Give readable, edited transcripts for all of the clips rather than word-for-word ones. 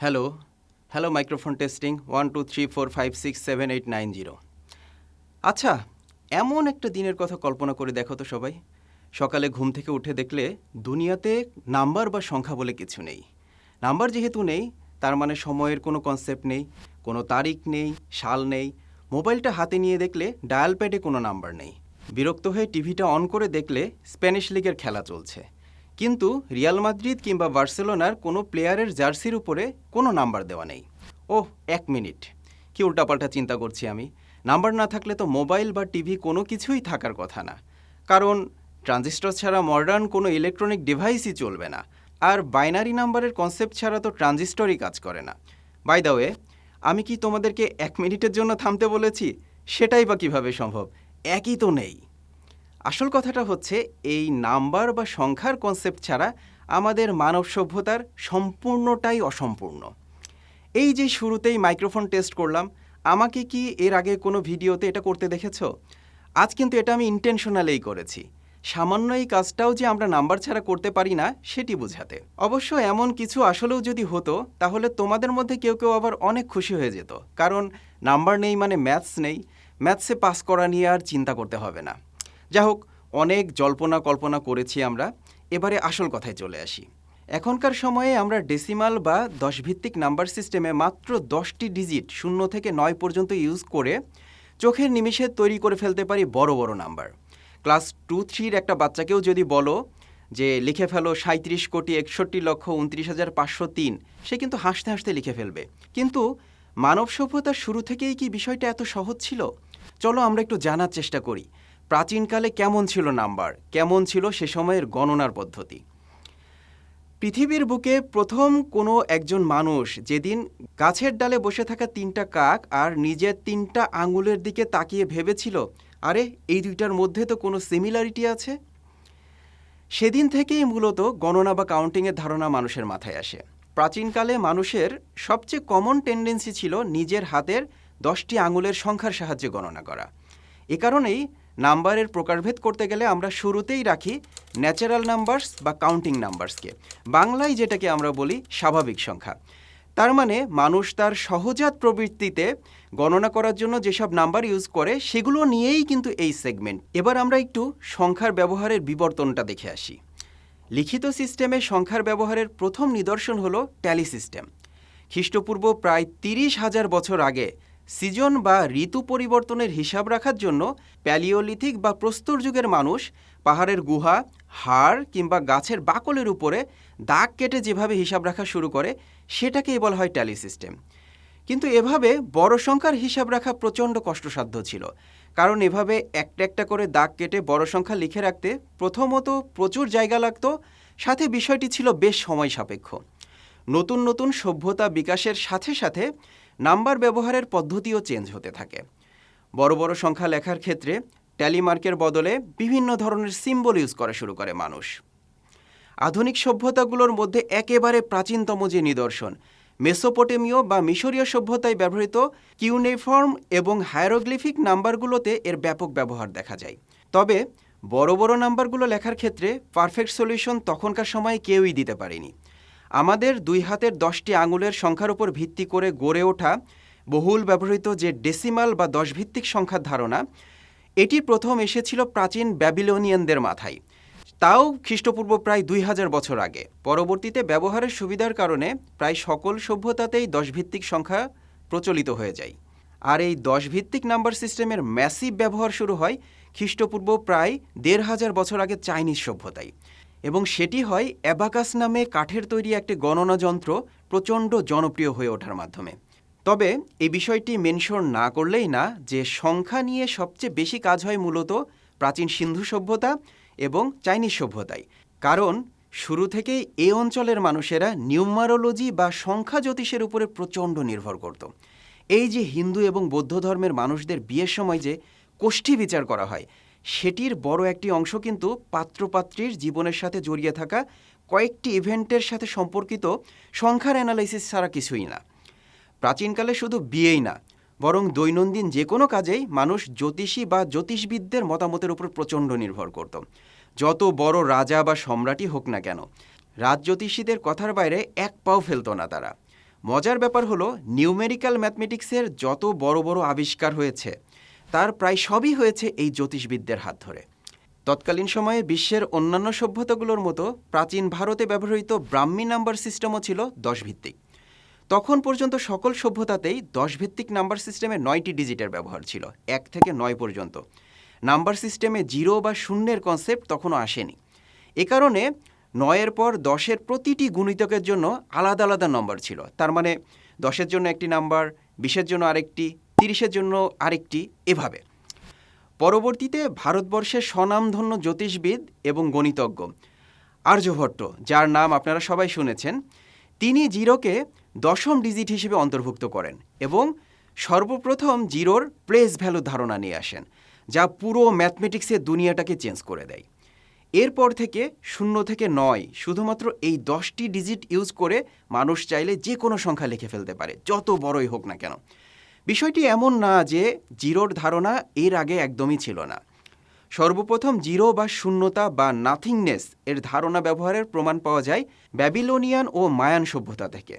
Hello, hello microphone testing 1 2 3 4 5 6 7 8 9 0। আচ্ছা, এমন একটা দিনের কথা কল্পনা করে দেখো তো সবাই। সকালে ঘুম থেকে উঠে দেখলে দুনিয়াতে নাম্বার বা সংখ্যা বলে কিছু নেই। নাম্বার যেহেতু নেই, তার মানে সময়ের কোনো কনসেপ্ট নেই, কোনো তারিখ নেই, সাল নেই। মোবাইলটা হাতে নিয়ে দেখলে ডায়াল প্যাডে কোনো নাম্বার নেই। বিরক্ত হয়ে টিভিটা অন করে দেখলে স্প্যানিশ লিগের খেলা চলছে, কিন্তু রিয়াল মাদ্রিদ কিংবা বার্সেলোনার কোনো প্লেয়ারের জার্সির উপরে কোনো নাম্বার দেওয়া নেই। ওহ, 1 মিনিট, কি উল্টাপাল্টা চিন্তা করছি আমি। নাম্বার না থাকলে তো মোবাইল বা টিভি কোনো কিছুই থাকার কথা না, কারণ ট্রানজিস্টর ছাড়া মডার্ন কোনো ইলেকট্রনিক ডিভাইসই চলবে না। আর বাইনারি নাম্বারের কনসেপ্ট ছাড়া তো ট্রানজিস্টরই কাজ করে না। বাই দ্য ওয়ে, আমি কি তোমাদেরকে 1 মিনিটের জন্য থামতে বলেছি? সেটাই বা কিভাবে সম্ভব? একই তো নেই। আসল কথাটা হচ্ছে, এই নাম্বার বা সংখ্যার কনসেপ্ট ছাড়া আমাদের মানব সভ্যতার সম্পূর্ণটাই অসম্পূর্ণ। এই যে শুরুতেই মাইক্রোফোন টেস্ট করলাম, আমাকে কি এর আগে কোনো ভিডিওতে এটা করতে দেখেছো? আজ কিন্তু এটা আমি ইন্টেনশনালেই করেছি, সামান্য এই কাজটাও যে আমরা নাম্বার ছাড়া করতে পারি না সেটি বোঝাতে। অবশ্য এমন কিছু আসলেও যদি হতো, তাহলে তোমাদের মধ্যে কেউ কেউ আবার অনেক খুশি হয়ে যেত, কারণ নাম্বার নেই মানে ম্যাথস নেই, ম্যাথসে পাস করা নিয়ে আর চিন্তা করতে হবে না। যা হোক, অনেক জল্পনা কল্পনা করেছি আমরা, এবারে আসল কথায় চলে আসি। এখনকার সময়ে আমরা ডেসিমাল বা 10 ভিত্তিক নাম্বার সিস্টেমে মাত্র 10টি ডিজিট 0 থেকে 9 পর্যন্ত ইউজ করে চোখের নিমিষে তৈরি করে ফেলতে পারি বড় বড় নাম্বার। ক্লাস 2-3-র একটা বাচ্চাকেও যদি বলো যে লিখে ফেলো 37,61,29,503, সে কিন্তু হাসতে হাসতে লিখে ফেলবে। কিন্তু মানব সভ্যতার শুরু থেকেই কি বিষয়টা এত সহজ ছিল? চলো আমরা একটু জানার চেষ্টা করি, প্রাচীনকালে কেমন ছিল নাম্বার, কেমন ছিল সে সময়ের গণনার পদ্ধতি। পৃথিবীর বুকে প্রথম কোনো একজন মানুষ যেদিন গাছের ডালে বসে থাকা 3টা কাক আর নিজের 3টা আঙুলের দিকে তাকিয়ে ভেবেছিল, আরে এই দুইটার মধ্যে তো কোনো সিমিলারিটি আছে, সেদিন থেকেই মূলত গণনা বা কাউন্টিংয়ের ধারণা মানুষের মাথায় আসে। প্রাচীনকালে মানুষের সবচেয়ে কমন টেন্ডেন্সি ছিল নিজের হাতের 10টি আঙুলের সংখ্যার সাহায্যে গণনা করা। এ কারণেই নাম্বারের প্রকারভেদ করতে গেলে আমরা শুরুতেই রাখি ন্যাচারাল নাম্বারস বা কাউন্টিং নাম্বারসকে, বাংলায় যেটাকে আমরা বলি স্বাভাবিক সংখ্যা। তার মানে মানুষ তার সহজাত প্রবৃত্তিতে গণনা করার জন্য যেসব নাম্বার ইউজ করে সেগুলো নিয়েই কিন্তু এই সেগমেন্ট। এবার আমরা একটু সংখ্যার ব্যবহারের বিবর্তনটা দেখে আসি। লিখিত সিস্টেমে সংখ্যার ব্যবহারের প্রথম নিদর্শন হলো ট্যালি সিস্টেম। খ্রিস্টপূর্ব প্রায় 30,000 বছর আগে সিজন বা ঋতু পরিবর্তনের হিসাব রাখার জন্য প্যালিওলিথিক বা প্রস্তর যুগের মানুষ পাহাড়ের গুহা, হাড় কিংবা গাছের বাকলের উপরে দাগ কেটে যেভাবে হিসাব রাখা শুরু করে সেটাকেই বলা হয় ট্যালি সিস্টেম। কিন্তু এভাবে বড় সংখ্যার হিসাব রাখা প্রচণ্ড কষ্টসাধ্য ছিল, কারণ এভাবে একটা একটা করে দাগ কেটে বড় সংখ্যা লিখে রাখতে প্রথমত প্রচুর জায়গা লাগতো, সাথে বিষয়টি ছিল বেশ সময় সাপেক্ষ। নতুন নতুন সভ্যতা বিকাশের সাথে সাথে নাম্বার ব্যবহারের পদ্ধতিও চেঞ্জ হতে থাকে। বড় বড় সংখ্যা লেখার ক্ষেত্রে ট্যালি মার্কের বদলে বিভিন্ন ধরনের সিম্বল ইউজ করা শুরু করে মানুষ। আধুনিক সভ্যতাগুলোর মধ্যে একেবারে প্রাচীনতম যে নিদর্শন, মেসোপটেমীয় বা মিশরীয় সভ্যতায় ব্যবহৃত কিউনেফর্ম এবং হায়ারোগ্লিফিক নাম্বারগুলোতে এর ব্যাপক ব্যবহার দেখা যায়। তবে বড় বড় নাম্বারগুলো লেখার ক্ষেত্রে পারফেক্ট সলিউশন তখনকার সময়ে কেউই দিতে পারেনি। আমাদের 2 হাতের 10টি আঙুলের সংখ্যার উপর ভিত্তি করে গড়ে ওঠা বহুল ব্যবহৃত যে ডেসিমাল বা 10 ভিত্তিক সংখ্যার ধারণা, এটি প্রথম এসেছিল প্রাচীন ব্যাবিলনিয়ানদের মাথায়, তাও খ্রিস্টপূর্ব প্রায় 2000 বছর আগে। পরবর্তীতে ব্যবহারের সুবিধার কারণে প্রায় সকল সভ্যতাতেই 10 ভিত্তিক সংখ্যা প্রচলিত হয়ে যায়। আর এই 10 ভিত্তিক নাম্বার সিস্টেমের ম্যাসিভ ব্যবহার শুরু হয় খ্রিস্টপূর্ব প্রায় 1500 বছর আগে চাইনিজ সভ্যতায়, এবং সেটি হয় অ্যাবাকাস নামে কাঠের তৈরি একটি গণনা যন্ত্র প্রচণ্ড জনপ্রিয় হয়ে ওঠার মাধ্যমে। তবে এই বিষয়টি মেনশন না করলেই না যে সংখ্যা নিয়ে সবচেয়ে বেশি কাজ হয় মূলত প্রাচীন সিন্ধু সভ্যতা এবং চাইনিজ সভ্যতায়, কারণ শুরু থেকেই এই অঞ্চলের মানুষেরা নিউমারোলজি বা সংখ্যা জ্যোতিষের উপরে প্রচণ্ড নির্ভর করত। এই যে হিন্দু এবং বৌদ্ধ ধর্মের মানুষদের বিয়ের সময় যে কোষ্ঠী বিচার করা হয়, সেটির বড় একটি অংশ কিন্তু পাত্রপাত্রীর জীবনের সাথে জড়িয়ে থাকা কয়েকটি ইভেন্টের সাথে সম্পর্কিত সংখ্যার অ্যানালাইসিস ছাড়া কিছুই না। প্রাচীনকালে শুধু বিয়েই না, বরং দৈনন্দিন যে কোনো কাজেই মানুষ জ্যোতিষী বা জ্যোতিষবিদদের মতামতের উপর প্রচণ্ড নির্ভর করত। যত বড় রাজা বা সম্রাটই হোক না কেন, রাজজ্যোতিষীদের কথার বাইরে এক পাও ফেলত না তারা। মজার ব্যাপার হলো নিউমেরিক্যাল ম্যাথমেটিক্সের যত বড় বড় আবিষ্কার হয়েছে তার প্রায় সবই হয়েছে এই জ্যোতিষবিদদের হাত ধরে। তৎকালীন সময়ে বিশ্বের অন্যান্য সভ্যতাগুলোর মতো প্রাচীন ভারতে ব্যবহৃত ব্রাহ্মী নাম্বার সিস্টেমও ছিল 10 ভিত্তিক। তখন পর্যন্ত সকল সভ্যতাতেই 10 ভিত্তিক নাম্বার সিস্টেমে 9টি ডিজিটের ব্যবহার ছিল, 1 থেকে 9 পর্যন্ত। নাম্বার সিস্টেমে 0 বা শূন্যের কনসেপ্ট তখনও আসেনি। এ কারণে 9-এর পর 10-এর প্রতিটি গুণিতকের জন্য আলাদা আলাদা নম্বর ছিল। তার মানে 10-এর জন্য একটি নাম্বার, 20-এর জন্য আরেকটি, 30-এর জন্য আরেকটি, এভাবে। পরবর্তীতে ভারতবর্ষের স্বনামধন্য জ্যোতিষবিদ এবং গণিতজ্ঞ আর্যভট্ট, যার নাম আপনারা সবাই শুনেছেন, তিনি জিরোকে 10ম ডিজিট হিসেবে অন্তর্ভুক্ত করেন এবং সর্বপ্রথম জিরোর প্লেস ভ্যালু ধারণা নিয়ে আসেন, যা পুরো ম্যাথমেটিক্সের দুনিয়াটাকে চেঞ্জ করে দেয়। এরপর থেকে 0 থেকে 9 শুধুমাত্র এই 10টি ডিজিট ইউজ করে মানুষ চাইলে যে কোনো সংখ্যা লিখে ফেলতে পারে, যত বড়ই হোক না কেন। বিষয়টি এমন না যে জিরোর ধারণা এর আগে একদমই ছিল না। সর্বপ্রথম জিরো বা শূন্যতা বা নাথিংনেস এর ধারণা ব্যবহারের প্রমাণ পাওয়া যায় ব্যাবিলনিয়ান ও মায়ান সভ্যতা থেকে।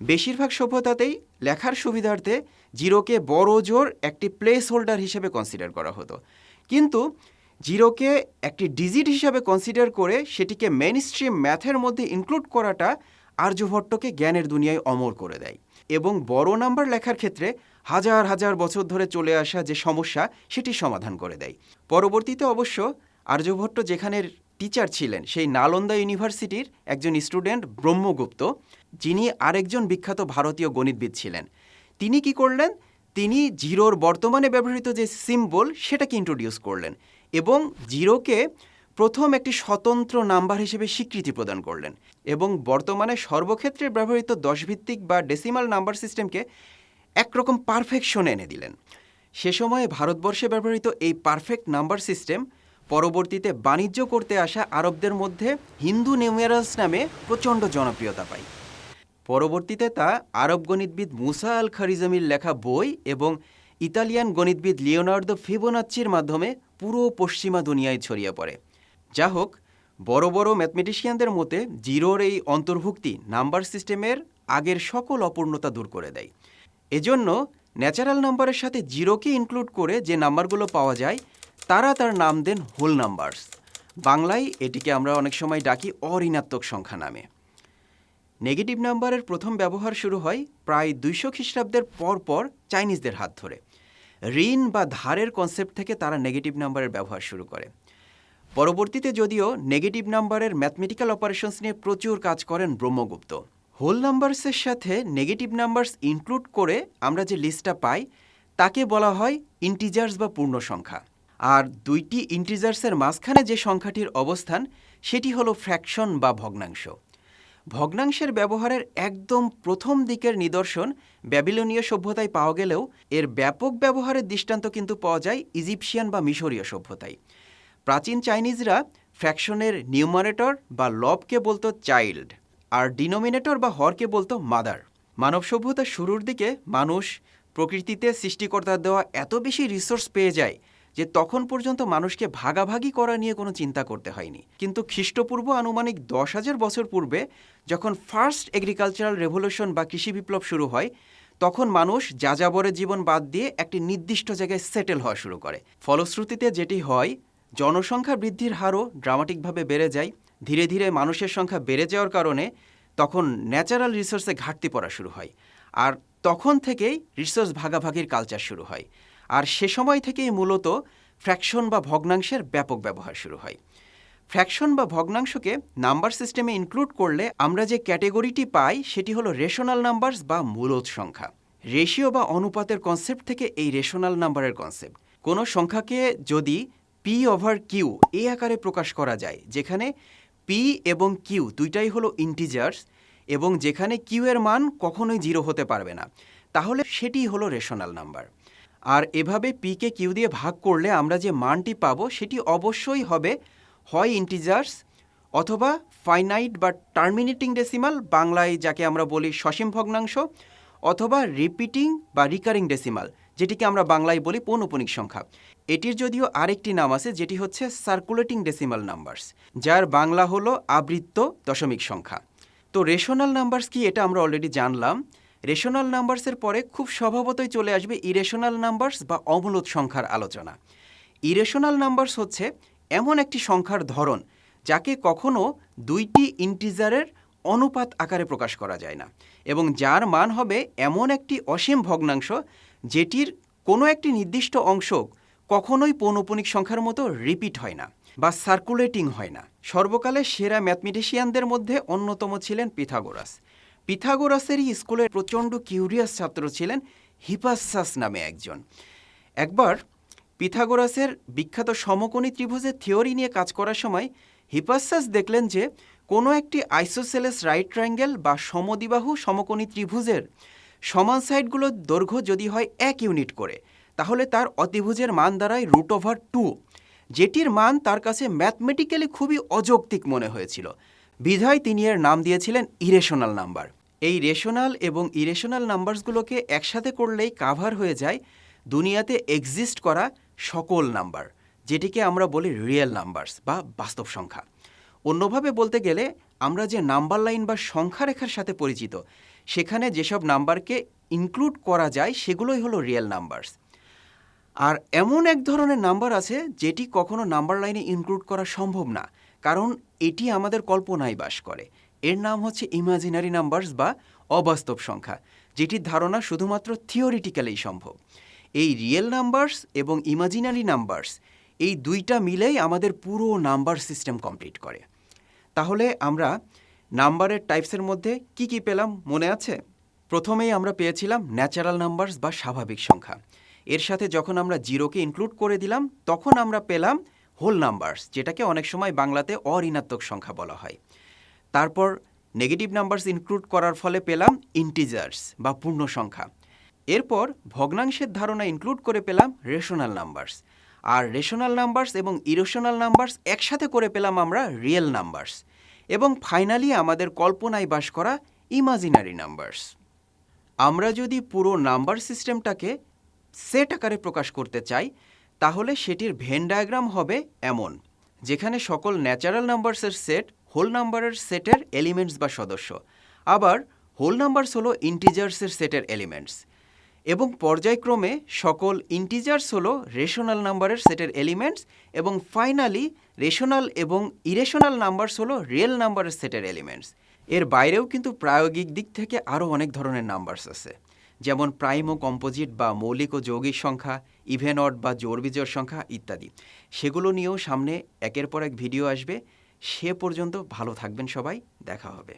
বেশিরভাগ সভ্যতাতেই লেখার সুবিধার্থে জিরোকে বড় জোর একটি প্লেস হোল্ডার হিসেবে কনসিডার করা হতো, কিন্তু জিরোকে একটি ডিজিট হিসাবে কনসিডার করে সেটিকে মেইনস্ট্রিম ম্যাথের মধ্যে ইনক্লুড করাটা আর্যভট্টকে জ্ঞানের দুনিয়ায় অমর করে দেয় এবং বড় নাম্বার লেখার ক্ষেত্রে হাজার হাজার বছর ধরে চলে আসা যে সমস্যা সেটি সমাধান করে দেয়। পরবর্তীতে অবশ্য আর্যভট্ট যেখানের টিচার ছিলেন সেই নালন্দা ইউনিভার্সিটির একজন স্টুডেন্ট ব্রহ্মগুপ্ত, যিনি আরেকজন বিখ্যাত ভারতীয় গণিতবিদ ছিলেন, তিনি কি করলেন, তিনি জিরোর বর্তমানে ব্যবহৃত যে সিম্বল সেটাকে ইন্ট্রোডিউস করলেন এবং জিরোকে প্রথম একটি স্বতন্ত্র নাম্বার হিসেবে স্বীকৃতি প্রদান করলেন এবং বর্তমানে সর্বক্ষেত্রে ব্যবহৃত 10 ভিত্তিক বা ডেসিমাল নাম্বার সিস্টেমকে একরকম পারফেকশন এনে দিলেন। সে সময়ে ভারতবর্ষে ব্যবহৃত এই পারফেক্ট নাম্বার সিস্টেম পরবর্তীতে বাণিজ্য করতে আসা আরবদের মধ্যে হিন্দু নিউমেরালস নামে প্রচণ্ড জনপ্রিয়তা পায়। পরবর্তীতে তা আরব গণিতবিদ মুসা আল খারিজামির লেখা বই এবং ইতালিয়ান গণিতবিদ লিওনার্দো ফিবোনাচ্চির মাধ্যমে পুরো পশ্চিমা দুনিয়ায় ছড়িয়ে পড়ে। যা হোক, বড় বড় ম্যাথমেটিশিয়ানদের মতে জিরোর এই অন্তর্ভুক্তি নাম্বার সিস্টেমের আগের সকল অপূর্ণতা দূর করে দেয়। এজন্য ন্যাচারাল নাম্বারের সাথে জিরোকে ইনক্লুড করে যে নাম্বারগুলো পাওয়া যায় তারা তার নাম দেন হোল নাম্বারস। বাংলায় এটিকে আমরা অনেক সময় ডাকি অঋণাত্মক সংখ্যা নামে। নেগেটিভ নাম্বারের প্রথম ব্যবহার শুরু হয় প্রায় 200 খ্রিস্টাব্দের পর চাইনিজদের হাত ধরে। ঋণ বা ধারের কনসেপ্ট থেকে তারা নেগেটিভ নাম্বারের ব্যবহার শুরু করে। পরবর্তীতে যদিও নেগেটিভ নাম্বারের ম্যাথমেটিক্যাল অপারেশনস নিয়ে প্রচুর কাজ করেন ব্রহ্মগুপ্ত। হোল নাম্বারসের সাথে নেগেটিভ নাম্বারস ইনক্লুড করে আমরা যে লিস্টটা পাই তাকে বলা হয় ইন্টিজার্স বা পূর্ণ সংখ্যা। আর দুইটি ইন্টিজার্সের মাঝখানে যে সংখ্যাটির অবস্থান সেটি হলো ফ্র্যাকশন বা ভগ্নাংশ। ভগ্নাংশের ব্যবহারের একদম প্রথম দিকের নিদর্শন ব্যাবিলনীয় সভ্যতায় পাওয়া গেলেও এর ব্যাপক ব্যবহারের দৃষ্টান্ত কিন্তু পাওয়া যায় ইজিপশিয়ান বা মিশরীয় সভ্যতায়। প্রাচীন চাইনিজরা ফ্র্যাকশনের নিউমারেটর বা লবকে বলতো চাইল্ড, আর ডিনোমিনেটর বা হরকে বলতো মাদার। মানব সভ্যতার শুরুর দিকে মানুষ প্রকৃতিতে সৃষ্টিকর্তার দেওয়া এত বেশি রিসোর্স পেয়ে যায় যে তখন পর্যন্ত মানুষকে ভাগাভাগি করা নিয়ে কোনো চিন্তা করতে হয়নি। কিন্তু খ্রিস্টপূর্ব আনুমানিক 10,000 বছর পূর্বে যখন ফার্স্ট এগ্রিকালচারাল রেভলিউশন বা কৃষি বিপ্লব শুরু হয়, তখন মানুষ যাযাবরের জীবন বাদ দিয়ে একটি নির্দিষ্ট জায়গায় সেটেল হওয়া শুরু করে। ফলশ্রুতিতে যেটি হয়, জনসংখ্যা বৃদ্ধির হারও ড্রামাটিকভাবে বেড়ে যায়। ধীরে ধীরে মানুষের সংখ্যা বেড়ে যাওয়ার কারণে তখন ন্যাচারাল রিসোর্সে ঘাটতি পড়া শুরু হয়, আর তখন থেকেই রিসোর্স ভাগাভাগির কালচার শুরু হয়। আর সে সময় থেকেই মূলত ফ্র্যাকশন বা ভগ্নাংশের ব্যাপক ব্যবহার শুরু হয়। ফ্র্যাকশন বা ভগ্নাংশকে নাম্বার সিস্টেমে ইনক্লুড করলে আমরা যে ক্যাটেগরিটি পাই সেটি হলো রেশনাল নাম্বারস বা মূলদ সংখ্যা। রেশিও বা অনুপাতের কনসেপ্ট থেকে এই রেশনাল নাম্বারের কনসেপ্ট। কোনো সংখ্যাকে যদি পি ওভার কিউ এই আকারে প্রকাশ করা যায়, যেখানে পি এবং কিউ দুইটাই হলো ইন্টিজার্স এবং যেখানে কিউ এর মান কখনোই 0 হতে পারবে না, তাহলে সেটি হলো রেশনাল নাম্বার। আর এভাবে পিকে কিউ দিয়ে ভাগ করলে আমরা যে মানটি পাবো সেটি অবশ্যই হবে হয় ইন্টিজার্স অথবা ফাইনাইট বা টার্মিনেটিং ডেসিমাল, বাংলায় যাকে আমরা বলি সসীম ভগ্নাংশ, অথবা রিপিটিং বা রিকারিং ডেসিমাল, যেটিকে আমরা বাংলায় বলি পৌনঃপুনিক সংখ্যা। এটির যদিও আরেকটি নাম আছে যেটি হচ্ছে সার্কুলেটিং ডেসিমাল নাম্বারস, যার বাংলা হলো আবৃত্ত দশমিক সংখ্যা। তো রেশনাল নাম্বারস কি এটা আমরা অলরেডি জানলাম। রেশনাল নাম্বারসের পরে খুব স্বভাবতই চলে আসবে ইরেশনাল নাম্বারস বা অমূলদ সংখ্যার আলোচনা। ইরেশনাল নাম্বারস হচ্ছে এমন একটি সংখ্যার ধরন যাকে কখনো দুইটি ইন্টিজারের অনুপাত আকারে প্রকাশ করা যায় না এবং যার মান হবে এমন একটি অসীম ভগ্নাংশ যেটির কোনো একটি নির্দিষ্ট অংশ কখনোই পৌনঃপুনিক সংখ্যার মতো রিপিট হয় না বা সার্কুলেটিং হয় না। সর্বকালের সেরা ম্যাথমেটিশিয়ানদের মধ্যে অন্যতম ছিলেন পিথাগোরাস। পিথাগোরাসেরই স্কুলের প্রচণ্ড কিউরিয়াস ছাত্র ছিলেন হিপাসাস নামে একজন। একবার পিথাগোরাসের বিখ্যাত সমকোণী ত্রিভুজের থিওরি নিয়ে কাজ করার সময় হিপাসাস দেখলেন যে কোনো একটি আইসোসেলেস রাইট ট্রায়াঙ্গেল বা সমদ্বিবাহু সমকোণী ত্রিভুজের সমান সাইডগুলোর দৈর্ঘ্য যদি হয় 1 ইউনিট করে তাহলে তার অতিভুজের মান দাঁড়ায় √2, যেটির মান তার কাছে ম্যাথমেটিক্যালি খুবই অযৌক্তিক মনে হয়েছিল। বিধায় তিনি এর নাম দিয়েছিলেন ইরেশনাল নাম্বার। এই রেশনাল এবং ইরেশনাল নাম্বারসগুলোকে একসাথে করলেই কাভার হয়ে যায় দুনিয়াতে এক্সিস্ট করা সকল নাম্বার, যেটিকে আমরা বলি রিয়েল নাম্বারস বা বাস্তব সংখ্যা। অন্যভাবে বলতে গেলে আমরা যে নাম্বার লাইন বা সংখ্যা রেখার সাথে পরিচিত সেখানে যেসব নাম্বারকে ইনক্লুড করা যায় সেগুলোই হলো রিয়েল নাম্বারস। আর এমন এক ধরনের নাম্বার আছে যেটি কখনো নাম্বার লাইনে ইনক্লুড করা সম্ভব না, কারণ এটি আমাদের কল্পনায় বাস করে। এর নাম হচ্ছে ইমাজিনারি নাম্বারস বা অবাস্তব সংখ্যা, যেটির ধারণা শুধুমাত্র থিওরিটিক্যালি সম্ভব। এই রিয়েল নাম্বারস এবং ইমাজিনারি নাম্বারস এই দুইটা মিলেই আমাদের পুরো নাম্বার সিস্টেম কমপ্লিট করে। তাহলে আমরা নাম্বারের টাইপসের মধ্যে কি কি পেলাম মনে আছে? প্রথমেই আমরা পেয়েছিলাম ন্যাচারাল নাম্বারস বা স্বাভাবিক সংখ্যা। এর সাথে যখন আমরা জিরোকে ইনক্লুড করে দিলাম তখন আমরা পেলাম হোল নাম্বারস, যেটাকে অনেক সময় বাংলাতে অঋণাত্মক সংখ্যা বলা হয়। তারপর নেগেটিভ নাম্বারস ইনক্লুড করার ফলে পেলাম ইন্টিজার্স বা পূর্ণ সংখ্যা। এরপর ভগ্নাংশের ধারণা ইনক্লুড করে পেলাম রেশনাল নাম্বারস, আর রেশনাল নাম্বারস এবং ইরেশনাল নাম্বারস একসাথে করে পেলাম আমরা রিয়েল নাম্বারস, এবং ফাইনালি আমাদের কল্পনায় বাস করা ইমাজিনারি নাম্বারস। আমরা যদি পুরো নাম্বার সিস্টেমটাকে সেট আকারে প্রকাশ করতে চাই তাহলে সেটির ভেন ডায়াগ্রাম হবে এমন, যেখানে সকল ন্যাচারাল নাম্বারসের সেট হোল নাম্বারের সেটের এলিমেন্টস বা সদস্য, আবার হোল নাম্বারস হলো ইন্টিজার্সের সেটের এলিমেন্টস, এবং পর্যায়ক্রমে সকল ইন্টিজার্স হলো রেশনাল নাম্বারের সেটের এলিমেন্টস, এবং ফাইনালি রেশনাল এবং ইরেশনাল নাম্বারস হলো রিয়েল নাম্বারের সেটের এলিমেন্টস। এর বাইরেও কিন্তু প্রায়োগিক দিক থেকে আরও অনেক ধরনের নাম্বারস আছে, যেমন প্রাইম ও কম্পোজিট বা মৌলিক ও যৌগিক সংখ্যা, ইভেন অড বা জোড় বিজোড় সংখ্যা ইত্যাদি। সেগুলো নিয়েও সামনে একের পর এক ভিডিও আসবে। সে পর্যন্ত ভালো থাকবেন সবাই, দেখা হবে।